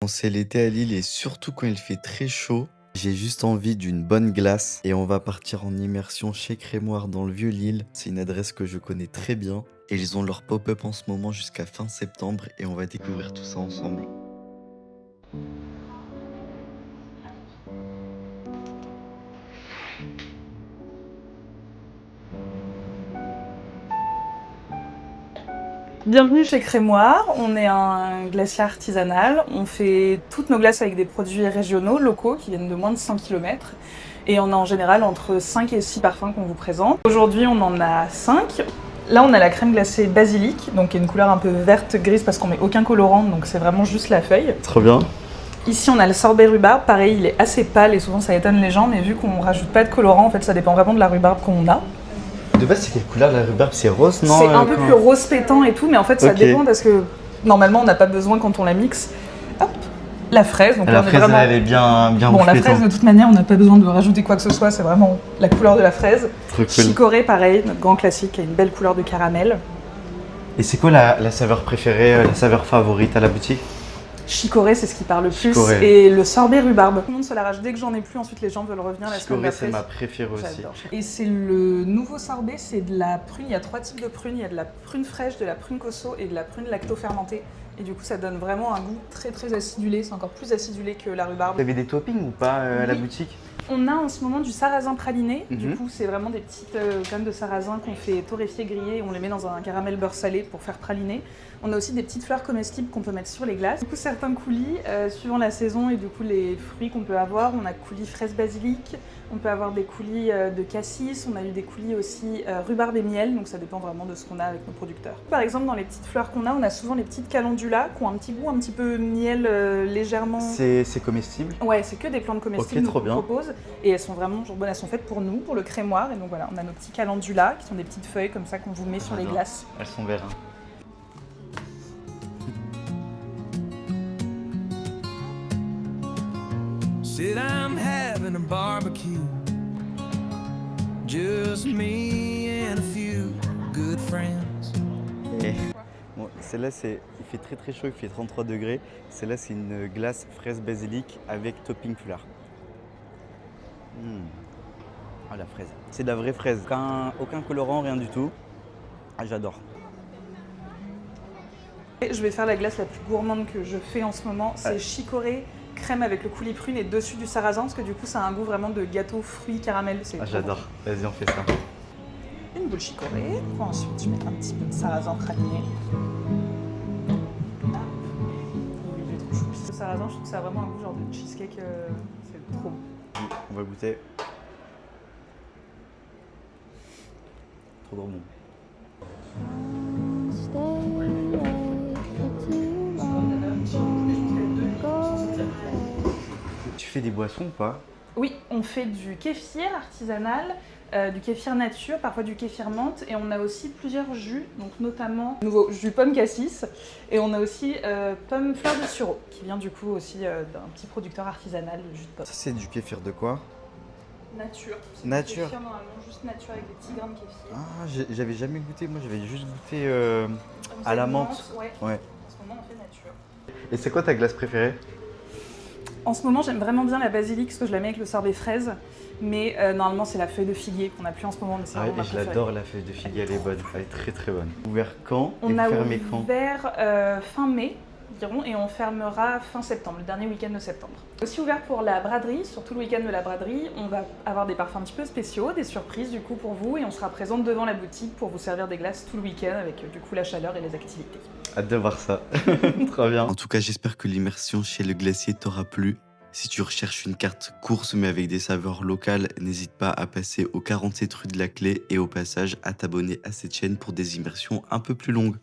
c'est l'été à Lille et surtout quand il fait très chaud, j'ai juste envie d'une bonne glace et on va partir en immersion chez Crémoire dans le Vieux-Lille. C'est une adresse que je connais très bien et ils ont leur pop-up en ce moment jusqu'à fin septembre et on va découvrir tout ça ensemble. Bienvenue chez Crémoire, on est un glacier artisanal, on fait toutes nos glaces avec des produits régionaux, locaux, qui viennent de moins de 100 km. Et on a en général entre 5 et 6 parfums qu'on vous présente. Aujourd'hui on en a 5. Là on a la crème glacée basilic, donc qui est une couleur un peu verte grise parce qu'on met aucun colorant, donc c'est vraiment juste la feuille. Trop bien. Ici on a le sorbet rhubarbe, pareil il est assez pâle et souvent ça étonne les gens, mais vu qu'on rajoute pas de colorant, en fait ça dépend vraiment de la rhubarbe qu'on a. De base, c'est quelle couleur la rhubarbe? C'est rose, non? C'est un peu plus rose pétant et tout, mais en fait ça Ok. dépend parce que normalement on n'a pas besoin quand on la mixe. Hop, la fraise. Donc La là, on est fraise, vraiment... elle est bien Bon, la rouge fraise, pétant. de toute manière, on n'a pas besoin de rajouter quoi que ce soit, c'est vraiment la couleur de la fraise. Trop cool. Chicorée, pareil, notre grand classique, qui a une belle couleur de caramel. Et c'est quoi la saveur préférée, la saveur favorite à la boutique? Chicorée, c'est ce qui parle le plus. Chicorée. Et le sorbet rhubarbe. Tout le monde se l'arrache dès que j'en ai plus, ensuite les gens veulent revenir la semaine Chicorée, d'après. c'est ma préférée aussi. J'adore. Et c'est le nouveau sorbet, c'est de la prune. Il y a 3 types de prunes. Il y a de la prune fraîche, de la prune cosso et de la prune lacto-fermentée. Et du coup, ça donne vraiment un goût très très acidulé. C'est encore plus acidulé que la rhubarbe. Vous avez des toppings ou pas à la Oui. boutique? On a en ce moment du sarrasin praliné. Du Mhm. coup, c'est vraiment des petites graines de sarrasin qu'on fait torréfier, griller et on les met dans un caramel beurre salé pour faire praliner. On a aussi des petites fleurs comestibles qu'on peut mettre sur les glaces. Du coup, certains coulis, suivant la saison et du coup les fruits qu'on peut avoir, on a coulis fraise basilic, on peut avoir des coulis de cassis, on a eu des coulis aussi rhubarbe et miel, donc ça dépend vraiment de ce qu'on a avec nos producteurs. Par exemple, dans les petites fleurs qu'on a, on a souvent les petites calendulas qui ont un petit goût un petit peu miel légèrement... C'est comestible? Ouais, c'est que des plantes comestibles Ok, trop bien. qu'on propose et elles sont vraiment toujours bonnes. Elles sont faites pour nous, pour le crémoire. Et donc voilà, on a nos petits calendulas qui sont des petites feuilles comme ça qu'on vous met sur les J'adore. glaces. Elles sont vertes. Hein. Said I'm having a barbecue. Just me and a few good friends. Et bon, celle-là, il fait très très chaud, il fait 33 degrés. Celle-là, c'est une glace fraise basilic avec topping fleur. Ah, la fraise. C'est de la vraie fraise. Aucun colorant, rien du tout. Ah, j'adore. Et je vais faire la glace la plus gourmande que je fais en ce moment. C'est Ouais. chicorée, crème avec le coulis prune et dessus du sarrasin parce que du coup, ça a un goût vraiment de gâteau fruits caramel. C'est Ah, trop j'adore. Vas-y, on fait ça. bon. Une boule chicorée. Pour ensuite, je mets un petit peu de sarrasin praliné. Hop. Oui, j'ai trop choupi. Le sarrasin, je trouve que ça a vraiment un goût genre de cheesecake. C'est trop bon. On va goûter. Trop bon. Tu fais des boissons ou pas? Oui, on fait du kéfir artisanal, du kéfir nature, parfois du kéfir menthe, et on a aussi plusieurs jus, donc notamment nouveau jus pomme cassis, et on a aussi pomme fleur de sureau, qui vient du coup aussi d'un petit producteur artisanal de jus de pomme. Ça, c'est du kéfir de quoi? Nature. C'est du Nature. kéfir normalement juste nature avec des petits grains de kéfir. Ah, j'avais jamais goûté. Moi, j'avais juste goûté Comme à ça, la du menthe. Ouais. Ouais. En ce moment, on fait nature. Et c'est quoi ta glace préférée? En ce moment, j'aime vraiment bien la basilic parce que je la mets avec le sorbet fraise, mais normalement, c'est la feuille de figuier qu'on n'a plus en ce moment, mais c'est Ah, vraiment et ma je préférée. l'adore, la feuille de figue, elle est bonne. Elle est très très bonne. Ouvert quand et On a fermé quand? ouvert fin mai environ et on fermera fin septembre, le dernier week-end de septembre. Aussi ouvert pour la braderie, sur tout le week-end de la braderie, on va avoir des parfums un petit peu spéciaux, des surprises du coup pour vous et on sera présente devant la boutique pour vous servir des glaces tout le week-end avec du coup la chaleur et les activités. Hâte de voir ça. Trop bien. En tout cas, j'espère que l'immersion chez le glacier t'aura plu. Si tu recherches une carte course mais avec des saveurs locales, n'hésite pas à passer au 47 rue de la Clé et au passage à t'abonner à cette chaîne pour des immersions un peu plus longues.